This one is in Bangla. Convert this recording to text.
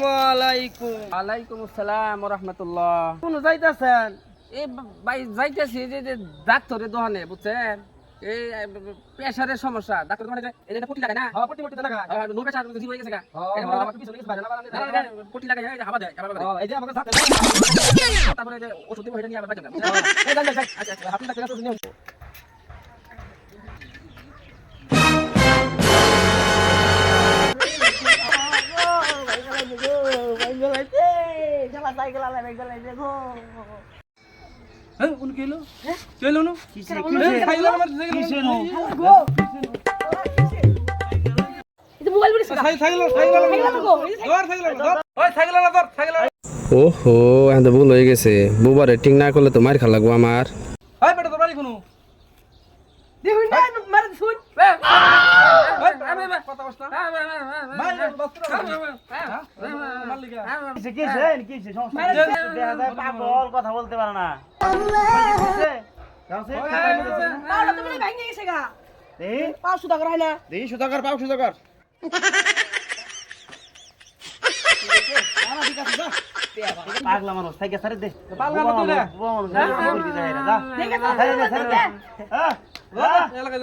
আসসালামু আলাইকুম। ওয়ালাইকুম আসসালাম ওয়া রাহমাতুল্লাহ। কোন যাইতাছেন? এই ভাই যাইতেছি যে ডাক্তারের দোকানে বুঝছেন, এই প্রেসারের সমস্যা। ডাক্তার দোকানে এই যে পটি লাগায় না, হ্যাঁ, পটি লাগা। নো প্রেসার জি হয়ে গেছে গা। আমার পিছনে কিছু বাইরে না বানালে। পটি লাগায় এই যে হাওয়া দেয়, এই যে আমাকে সাথে। তারপরে যে ওষুধ দিব এটা নিয়ে আবার বাজার। এই যাই যাই। আচ্ছা আচ্ছা, আপনি ডাক্তার কাছে নিয়ে। হ্যাঁ, উনি কইলো? কইলো না? কিসে সাইকেল আমার কিসে নো ওহো এখন তো ভুল হয়ে গেছে, বুবার রেটিং না করলে তো মার খা লাগবো আমার। পাগল কথা বলতে পারে না। সুদাকর পাও সুদাকর পাগলা মানুষ সাইকেল ছাড়ে দে। এলাকা